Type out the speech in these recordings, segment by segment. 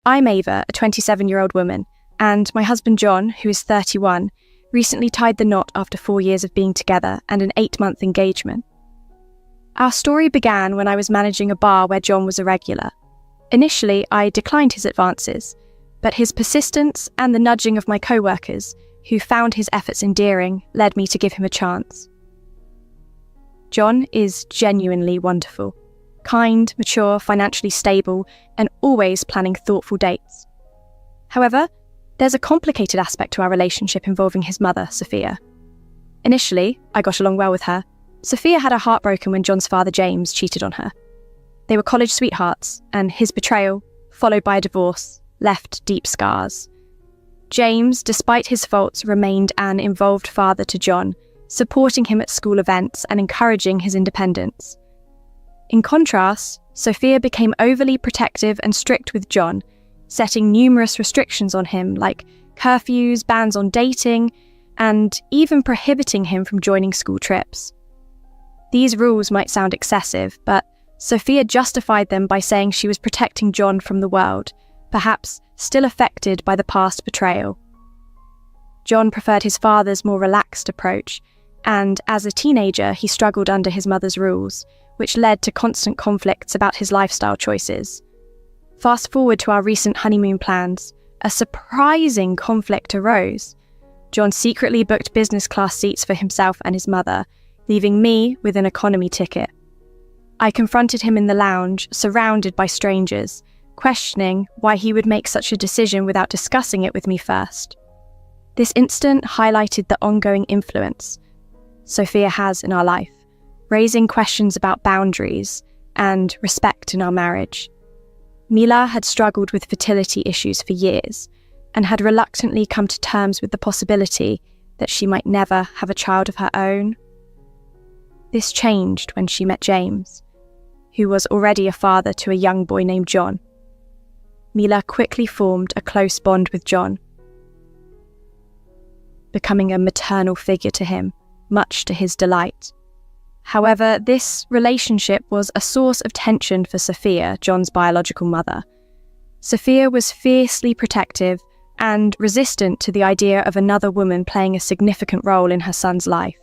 I'm Ava, a 27-year-old woman, and my husband John, who is 31, recently tied the knot after 4 years of being together and an 8-month engagement. Our story began when I was managing a bar where John was a regular. Initially, I declined his advances, but his persistence and the nudging of my co-workers, who found his efforts endearing, led me to give him a chance. John is genuinely wonderful. Kind, mature, financially stable, and always planning thoughtful dates. However, there's a complicated aspect to our relationship involving his mother, Sophia. Initially, I got along well with her. Sophia had her heart broken when John's father, James, cheated on her. They were college sweethearts, and his betrayal, followed by a divorce, left deep scars. James, despite his faults, remained an involved father to John, supporting him at school events and encouraging his independence. In contrast, Sophia became overly protective and strict with John, setting numerous restrictions on him like curfews, bans on dating, and even prohibiting him from joining school trips. These rules might sound excessive, but Sophia justified them by saying she was protecting John from the world, perhaps still affected by the past betrayal. John preferred his father's more relaxed approach, and as a teenager he struggled under his mother's rules, which led to constant conflicts about his lifestyle choices. Fast forward to our recent honeymoon plans, a surprising conflict arose. John secretly booked business class seats for himself and his mother, leaving me with an economy ticket. I confronted him in the lounge, surrounded by strangers, questioning why he would make such a decision without discussing it with me first. This incident highlighted the ongoing influence Sophia has in our life, raising questions about boundaries and respect in our marriage. Mila had struggled with fertility issues for years and had reluctantly come to terms with the possibility that she might never have a child of her own. This changed when she met James, who was already a father to a young boy named John. Mila quickly formed a close bond with John, becoming a maternal figure to him, much to his delight. However, this relationship was a source of tension for Sophia, John's biological mother. Sophia was fiercely protective and resistant to the idea of another woman playing a significant role in her son's life.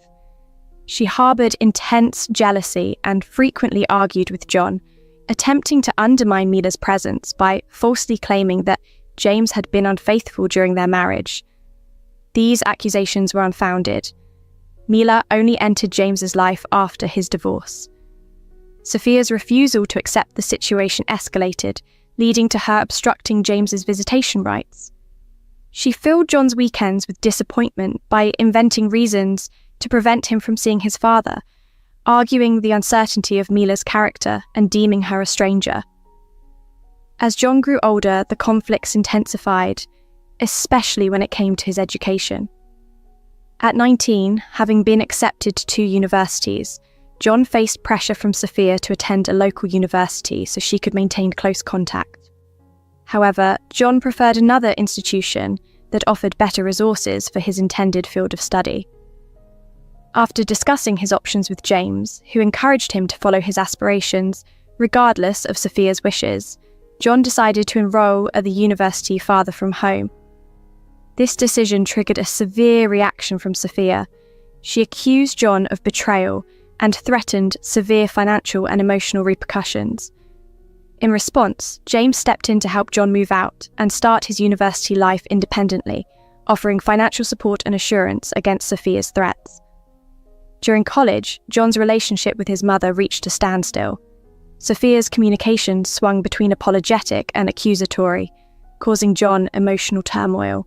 She harboured intense jealousy and frequently argued with John, attempting to undermine Mila's presence by falsely claiming that James had been unfaithful during their marriage. These accusations were unfounded. Mila only entered James's life after his divorce. Sophia's refusal to accept the situation escalated, leading to her obstructing James's visitation rights. She filled John's weekends with disappointment by inventing reasons to prevent him from seeing his father, arguing the uncertainty of Mila's character and deeming her a stranger. As John grew older, the conflicts intensified, especially when it came to his education. At 19, having been accepted to 2 universities, John faced pressure from Sophia to attend a local university so she could maintain close contact. However, John preferred another institution that offered better resources for his intended field of study. After discussing his options with James, who encouraged him to follow his aspirations, regardless of Sophia's wishes, John decided to enroll at the university farther from home. This decision triggered a severe reaction from Sophia. She accused John of betrayal and threatened severe financial and emotional repercussions. In response, James stepped in to help John move out and start his university life independently, offering financial support and assurance against Sophia's threats. During college, John's relationship with his mother reached a standstill. Sophia's communication swung between apologetic and accusatory, causing John emotional turmoil.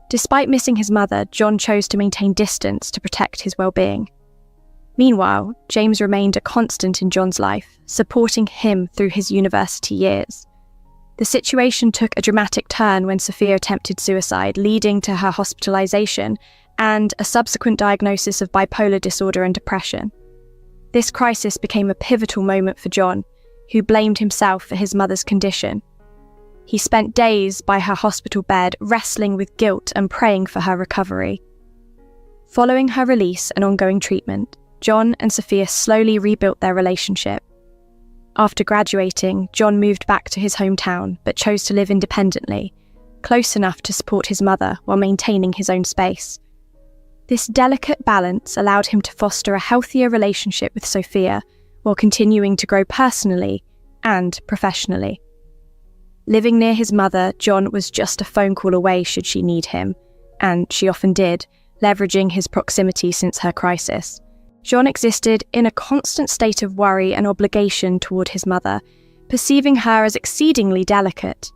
Despite missing his mother, John chose to maintain distance to protect his well-being. Meanwhile, James remained a constant in John's life, supporting him through his university years. The situation took a dramatic turn when Sophia attempted suicide, leading to her hospitalization and a subsequent diagnosis of bipolar disorder and depression. This crisis became a pivotal moment for John, who blamed himself for his mother's condition. He spent days by her hospital bed, wrestling with guilt and praying for her recovery. Following her release and ongoing treatment, John and Sophia slowly rebuilt their relationship. After graduating, John moved back to his hometown but chose to live independently, close enough to support his mother while maintaining his own space. This delicate balance allowed him to foster a healthier relationship with Sophia while continuing to grow personally and professionally. Living near his mother, John was just a phone call away should she need him, and she often did, leveraging his proximity since her crisis. John existed in a constant state of worry and obligation toward his mother, perceiving her as exceedingly delicate.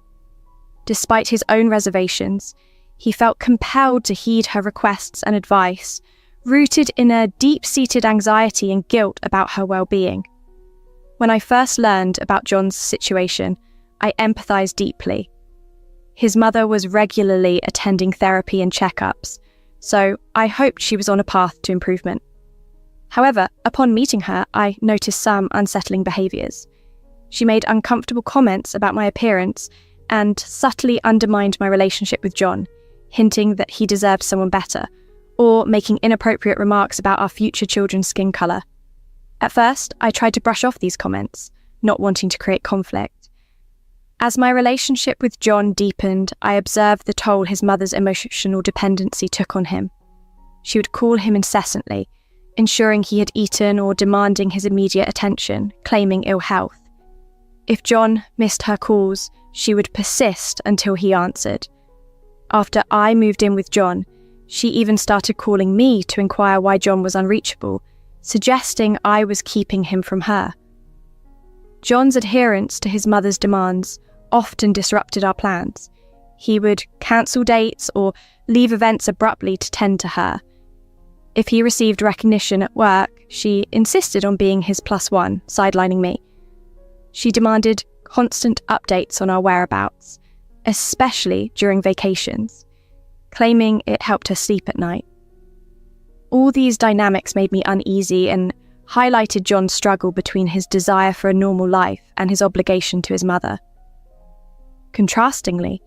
Despite his own reservations, he felt compelled to heed her requests and advice, rooted in a deep-seated anxiety and guilt about her well-being. When I first learned about John's situation, I empathized deeply. His mother was regularly attending therapy and checkups, so I hoped she was on a path to improvement. However, upon meeting her, I noticed some unsettling behaviours. She made uncomfortable comments about my appearance and subtly undermined my relationship with John, hinting that he deserved someone better, or making inappropriate remarks about our future children's skin colour. At first, I tried to brush off these comments, not wanting to create conflict. As my relationship with John deepened, I observed the toll his mother's emotional dependency took on him. She would call him incessantly, ensuring he had eaten or demanding his immediate attention, claiming ill health. If John missed her calls, she would persist until he answered. After I moved in with John, she even started calling me to inquire why John was unreachable, suggesting I was keeping him from her. John's adherence to his mother's demands often disrupted our plans. He would cancel dates or leave events abruptly to tend to her. If he received recognition at work, she insisted on being his plus one, sidelining me. She demanded constant updates on our whereabouts, especially during vacations, claiming it helped her sleep at night. All these dynamics made me uneasy and highlighted John's struggle between his desire for a normal life and his obligation to his mother. Contrastingly,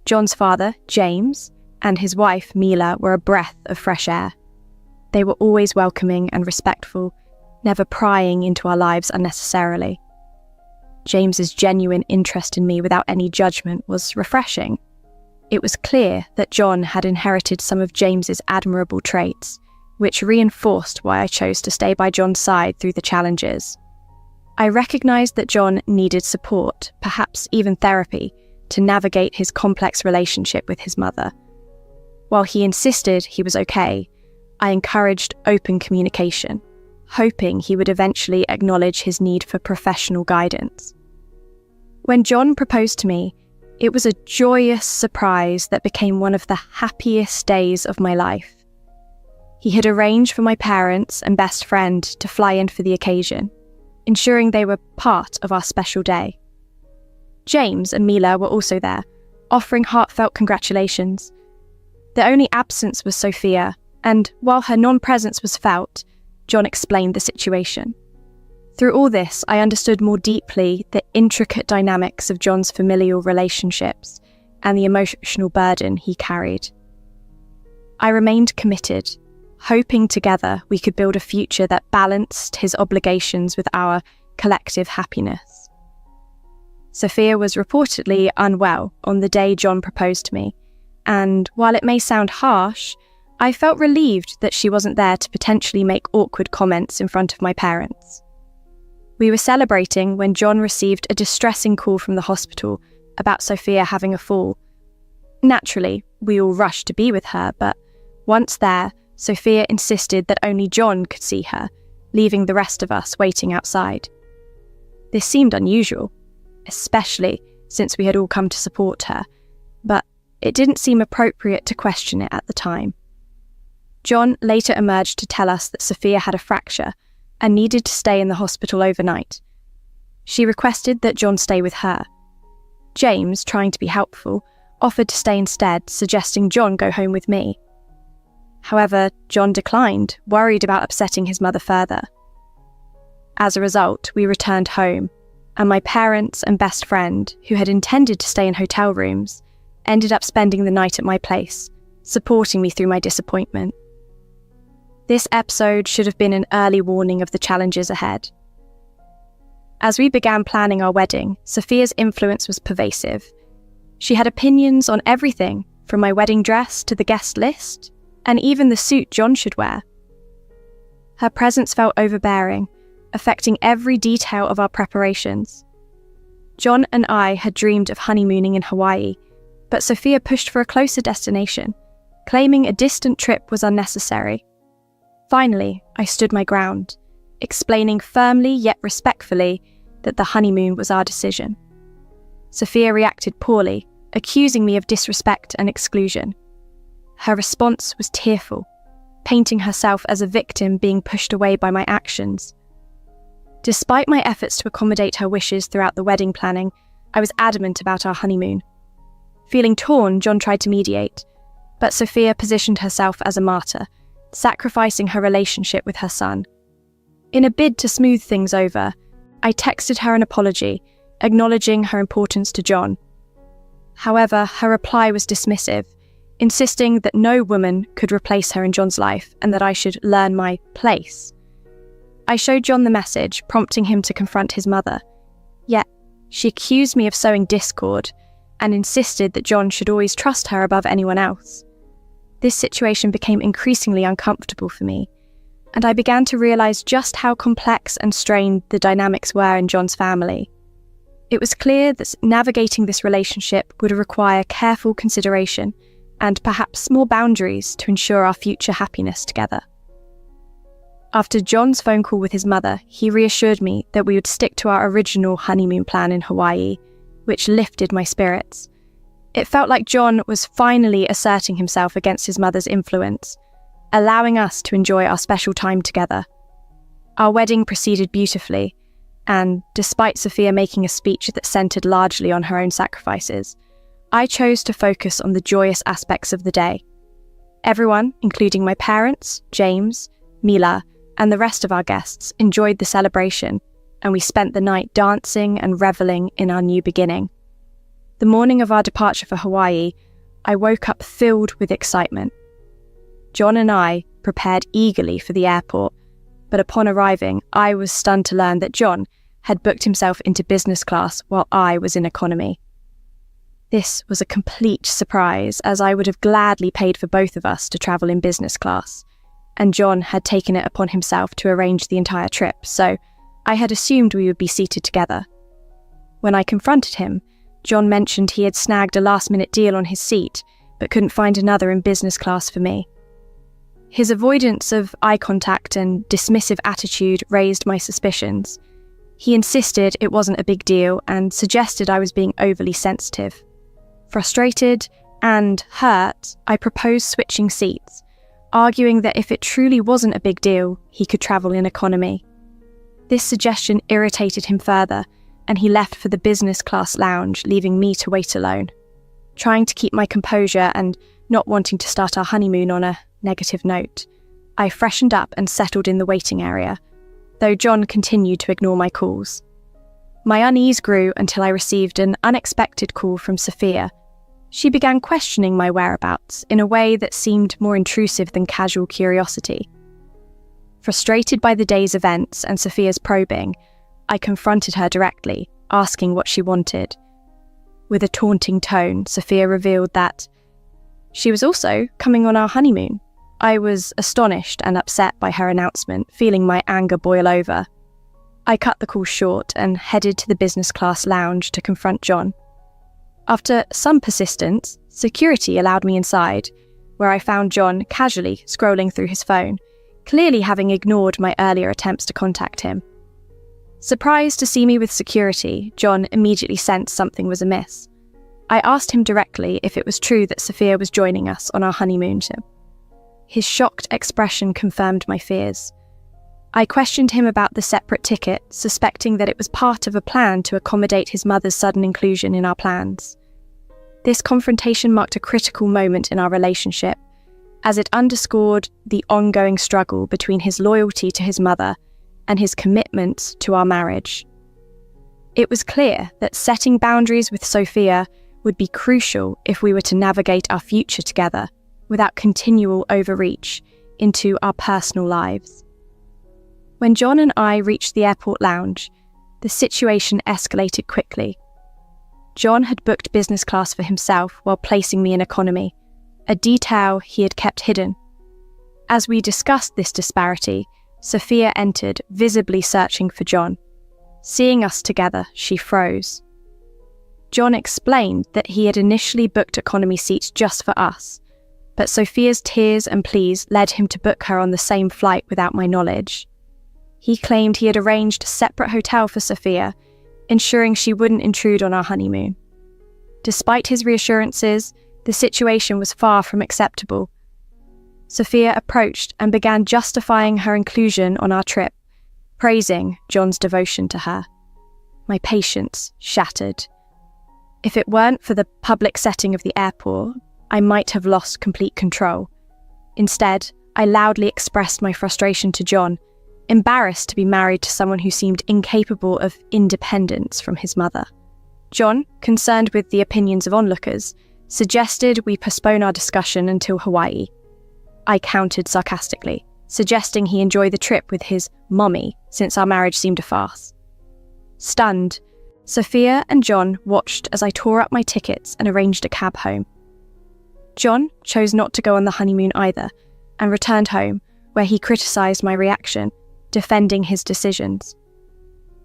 John's father, James, and his wife, Mila, were a breath of fresh air. They were always welcoming and respectful, never prying into our lives unnecessarily. James's genuine interest in me without any judgment was refreshing. It was clear that John had inherited some of James's admirable traits, which reinforced why I chose to stay by John's side through the challenges. I recognized that John needed support, perhaps even therapy, to navigate his complex relationship with his mother. While he insisted he was okay, I encouraged open communication, hoping he would eventually acknowledge his need for professional guidance. When John proposed to me, it was a joyous surprise that became one of the happiest days of my life. He had arranged for my parents and best friend to fly in for the occasion, ensuring they were part of our special day. James and Mila were also there, offering heartfelt congratulations. The only absence was Sophia, and while her non-presence was felt, John explained the situation. Through all this, I understood more deeply the intricate dynamics of John's familial relationships and the emotional burden he carried. I remained committed, hoping together we could build a future that balanced his obligations with our collective happiness. Sophia was reportedly unwell on the day John proposed to me, and while it may sound harsh, I felt relieved that she wasn't there to potentially make awkward comments in front of my parents. We were celebrating when John received a distressing call from the hospital about Sophia having a fall. Naturally, we all rushed to be with her, but once there, Sophia insisted that only John could see her, leaving the rest of us waiting outside. This seemed unusual, especially since we had all come to support her, but it didn't seem appropriate to question it at the time. John later emerged to tell us that Sophia had a fracture and needed to stay in the hospital overnight. She requested that John stay with her. James, trying to be helpful, offered to stay instead, suggesting John go home with me. However, John declined, worried about upsetting his mother further. As a result, we returned home, and my parents and best friend, who had intended to stay in hotel rooms, ended up spending the night at my place, supporting me through my disappointment. This episode should have been an early warning of the challenges ahead. As we began planning our wedding, Sophia's influence was pervasive. She had opinions on everything, from my wedding dress to the guest list, and even the suit John should wear. Her presence felt overbearing, affecting every detail of our preparations. John and I had dreamed of honeymooning in Hawaii, but Sophia pushed for a closer destination, claiming a distant trip was unnecessary. Finally, I stood my ground, explaining firmly yet respectfully that the honeymoon was our decision. Sophia reacted poorly, accusing me of disrespect and exclusion. Her response was tearful, painting herself as a victim being pushed away by my actions. Despite my efforts to accommodate her wishes throughout the wedding planning, I was adamant about our honeymoon. Feeling torn, John tried to mediate, but Sophia positioned herself as a martyr, sacrificing her relationship with her son. In a bid to smooth things over, I texted her an apology, acknowledging her importance to John. However, her reply was dismissive, insisting that no woman could replace her in John's life and that I should learn my place. I showed John the message, prompting him to confront his mother. Yet, she accused me of sowing discord and insisted that John should always trust her above anyone else. This situation became increasingly uncomfortable for me, and I began to realize just how complex and strained the dynamics were in John's family. It was clear that navigating this relationship would require careful consideration and perhaps more boundaries to ensure our future happiness together. After John's phone call with his mother, he reassured me that we would stick to our original honeymoon plan in Hawaii, which lifted my spirits. It felt like John was finally asserting himself against his mother's influence, allowing us to enjoy our special time together. Our wedding proceeded beautifully, and despite Sophia making a speech that centered largely on her own sacrifices, I chose to focus on the joyous aspects of the day. Everyone, including my parents, James, Mila, and the rest of our guests, enjoyed the celebration, and we spent the night dancing and reveling in our new beginning. The morning of our departure for Hawaii, I woke up filled with excitement. John and I prepared eagerly for the airport, but upon arriving, I was stunned to learn that John had booked himself into business class while I was in economy. This was a complete surprise, as I would have gladly paid for both of us to travel in business class, and John had taken it upon himself to arrange the entire trip, so I had assumed we would be seated together. When I confronted him, John mentioned he had snagged a last-minute deal on his seat, but couldn't find another in business class for me. His avoidance of eye contact and dismissive attitude raised my suspicions. He insisted it wasn't a big deal and suggested I was being overly sensitive. Frustrated and hurt, I proposed switching seats, arguing that if it truly wasn't a big deal, he could travel in economy. This suggestion irritated him further, and he left for the business class lounge, leaving me to wait alone. Trying to keep my composure and not wanting to start our honeymoon on a negative note, I freshened up and settled in the waiting area, though John continued to ignore my calls. My unease grew until I received an unexpected call from Sophia. She began questioning my whereabouts in a way that seemed more intrusive than casual curiosity. Frustrated by the day's events and Sophia's probing, I confronted her directly, asking what she wanted. With a taunting tone, Sophia revealed that she was also coming on our honeymoon. I was astonished and upset by her announcement, feeling my anger boil over. I cut the call short and headed to the business class lounge to confront John. After some persistence, security allowed me inside, where I found John casually scrolling through his phone, clearly having ignored my earlier attempts to contact him. Surprised to see me with security, John immediately sensed something was amiss. I asked him directly if it was true that Sophia was joining us on our honeymoon trip. His shocked expression confirmed my fears. I questioned him about the separate ticket, suspecting that it was part of a plan to accommodate his mother's sudden inclusion in our plans. This confrontation marked a critical moment in our relationship, as it underscored the ongoing struggle between his loyalty to his mother and his commitment to our marriage. It was clear that setting boundaries with Sophia would be crucial if we were to navigate our future together without continual overreach into our personal lives. When John and I reached the airport lounge, the situation escalated quickly. John had booked business class for himself while placing me in economy, a detail he had kept hidden. As we discussed this disparity, Sophia entered, visibly searching for John. Seeing us together, she froze. John explained that he had initially booked economy seats just for us, but Sophia's tears and pleas led him to book her on the same flight without my knowledge. He claimed he had arranged a separate hotel for Sophia, ensuring she wouldn't intrude on our honeymoon. Despite his reassurances, the situation was far from acceptable. Sophia approached and began justifying her inclusion on our trip, praising John's devotion to her. My patience shattered. If it weren't for the public setting of the airport, I might have lost complete control. Instead, I loudly expressed my frustration to John, embarrassed to be married to someone who seemed incapable of independence from his mother. John, concerned with the opinions of onlookers, suggested we postpone our discussion until Hawaii. I countered sarcastically, suggesting he enjoy the trip with his mommy, since our marriage seemed a farce. Stunned, Sophia and John watched as I tore up my tickets and arranged a cab home. John chose not to go on the honeymoon either, and returned home, where he criticised my reaction, defending his decisions.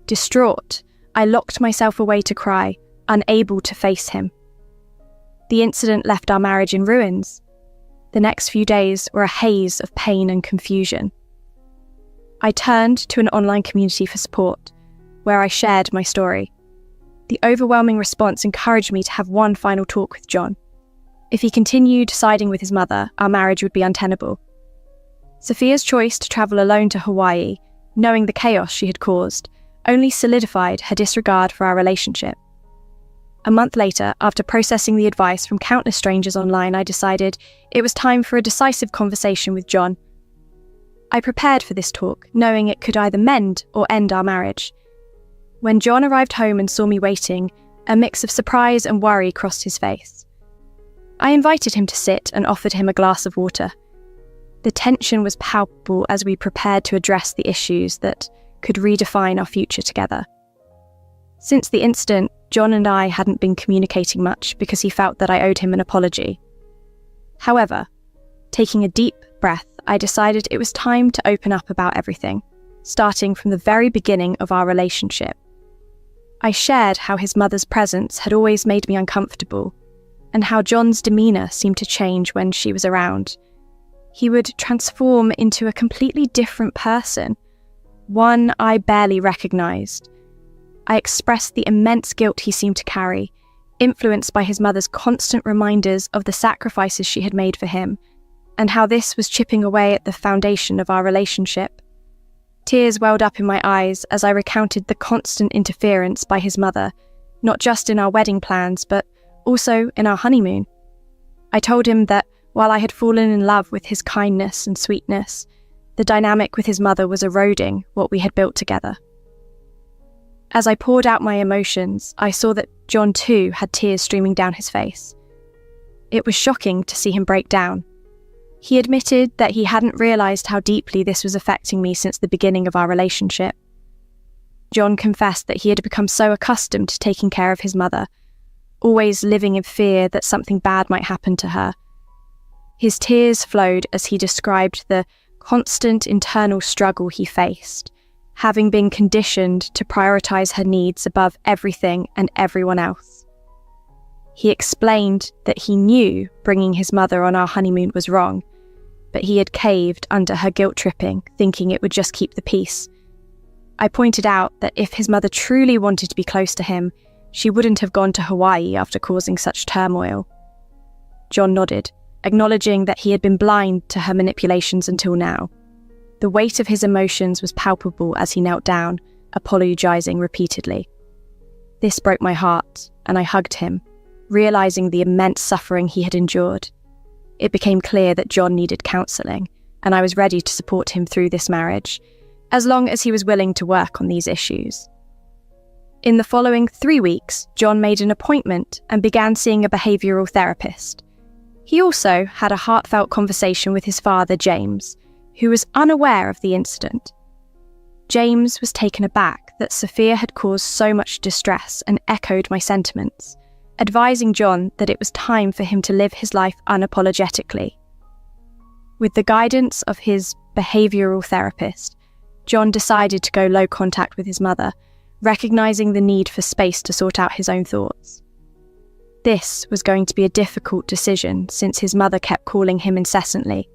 Distraught, I locked myself away to cry, unable to face him. The incident left our marriage in ruins. The next few days were a haze of pain and confusion. I turned to an online community for support, where I shared my story. The overwhelming response encouraged me to have one final talk with John. If he continued siding with his mother, our marriage would be untenable. Sophia's choice to travel alone to Hawaii, knowing the chaos she had caused, only solidified her disregard for our relationship. A month later, after processing the advice from countless strangers online, I decided it was time for a decisive conversation with John. I prepared for this talk, knowing it could either mend or end our marriage. When John arrived home and saw me waiting, a mix of surprise and worry crossed his face. I invited him to sit and offered him a glass of water. The tension was palpable as we prepared to address the issues that could redefine our future together. Since the incident, John and I hadn't been communicating much because he felt that I owed him an apology. However, taking a deep breath, I decided it was time to open up about everything, starting from the very beginning of our relationship. I shared how his mother's presence had always made me uncomfortable, and how John's demeanour seemed to change when she was around. He would transform into a completely different person, one I barely recognised. I expressed the immense guilt he seemed to carry, influenced by his mother's constant reminders of the sacrifices she had made for him, and how this was chipping away at the foundation of our relationship. Tears welled up in my eyes as I recounted the constant interference by his mother, not just in our wedding plans, but also in our honeymoon. I told him that while I had fallen in love with his kindness and sweetness, the dynamic with his mother was eroding what we had built together. As I poured out my emotions, I saw that John too had tears streaming down his face. It was shocking to see him break down. He admitted that he hadn't realised how deeply this was affecting me since the beginning of our relationship. John confessed that he had become so accustomed to taking care of his mother, always living in fear that something bad might happen to her. His tears flowed as he described the constant internal struggle he faced, having been conditioned to prioritise her needs above everything and everyone else. He explained that he knew bringing his mother on our honeymoon was wrong, but he had caved under her guilt-tripping, thinking it would just keep the peace. I pointed out that if his mother truly wanted to be close to him, she wouldn't have gone to Hawaii after causing such turmoil. John nodded, acknowledging that he had been blind to her manipulations until now. The weight of his emotions was palpable as he knelt down, apologising repeatedly. This broke my heart, and I hugged him, realising the immense suffering he had endured. It became clear that John needed counselling, and I was ready to support him through this marriage, as long as he was willing to work on these issues. In the following 3 weeks, John made an appointment and began seeing a behavioural therapist. He also had a heartfelt conversation with his father, James, who was unaware of the incident. James was taken aback that Sophia had caused so much distress and echoed my sentiments, advising John that it was time for him to live his life unapologetically. With the guidance of his behavioural therapist, John decided to go low contact with his mother, recognising the need for space to sort out his own thoughts. This was going to be a difficult decision since his mother kept calling him incessantly.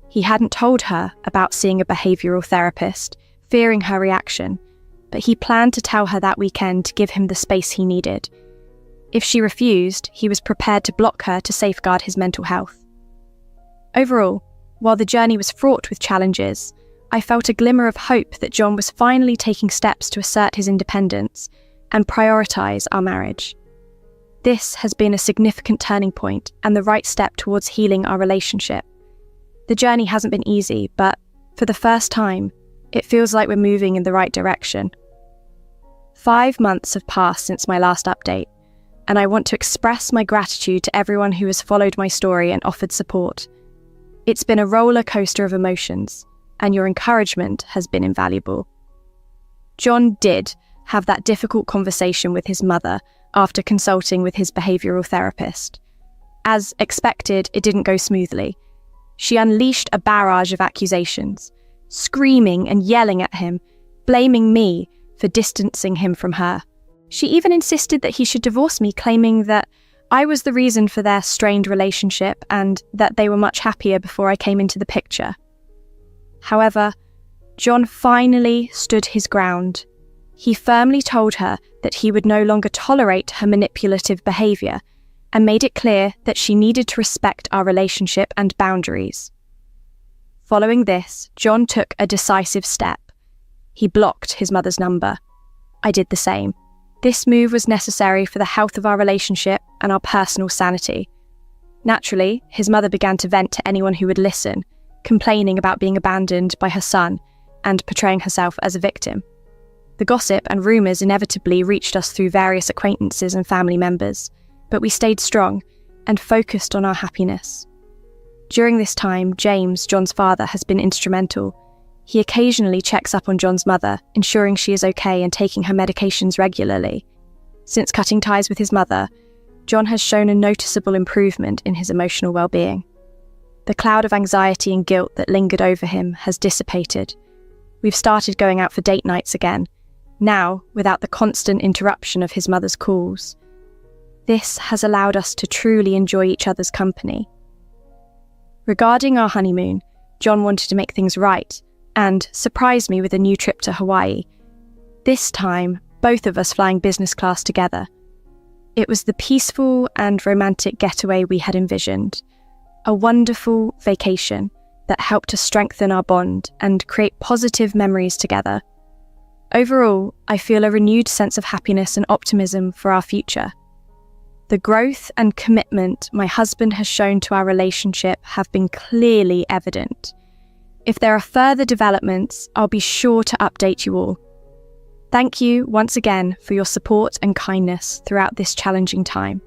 He hadn't told her about seeing a behavioural therapist, fearing her reaction, but he planned to tell her that weekend to give him the space he needed. If she refused, he was prepared to block her to safeguard his mental health. Overall, while the journey was fraught with challenges, I felt a glimmer of hope that John was finally taking steps to assert his independence and prioritise our marriage. This has been a significant turning point and the right step towards healing our relationship. The journey hasn't been easy, but for the first time, it feels like we're moving in the right direction. 5 months have passed since my last update, and I want to express my gratitude to everyone who has followed my story and offered support. It's been a roller coaster of emotions, and your encouragement has been invaluable. John did have that difficult conversation with his mother after consulting with his behavioural therapist. As expected, it didn't go smoothly. She unleashed a barrage of accusations, screaming and yelling at him, blaming me for distancing him from her. She even insisted that he should divorce me, claiming that I was the reason for their strained relationship and that they were much happier before I came into the picture. However, John finally stood his ground. He firmly told her that he would no longer tolerate her manipulative behaviour and made it clear that she needed to respect our relationship and boundaries. Following this, John took a decisive step. He blocked his mother's number. I did the same. This move was necessary for the health of our relationship and our personal sanity. Naturally, his mother began to vent to anyone who would listen, complaining about being abandoned by her son and portraying herself as a victim. The gossip and rumours inevitably reached us through various acquaintances and family members, but we stayed strong and focused on our happiness. During this time, James, John's father, has been instrumental. He occasionally checks up on John's mother, ensuring she is okay and taking her medications regularly. Since cutting ties with his mother, John has shown a noticeable improvement in his emotional well-being. The cloud of anxiety and guilt that lingered over him has dissipated. We've started going out for date nights again, now without the constant interruption of his mother's calls. This has allowed us to truly enjoy each other's company. Regarding our honeymoon, John wanted to make things right and surprised me with a new trip to Hawaii. This time, both of us flying business class together. It was the peaceful and romantic getaway we had envisioned, a wonderful vacation that helped to strengthen our bond and create positive memories together. Overall, I feel a renewed sense of happiness and optimism for our future. The growth and commitment my husband has shown to our relationship have been clearly evident. If there are further developments, I'll be sure to update you all. Thank you once again for your support and kindness throughout this challenging time.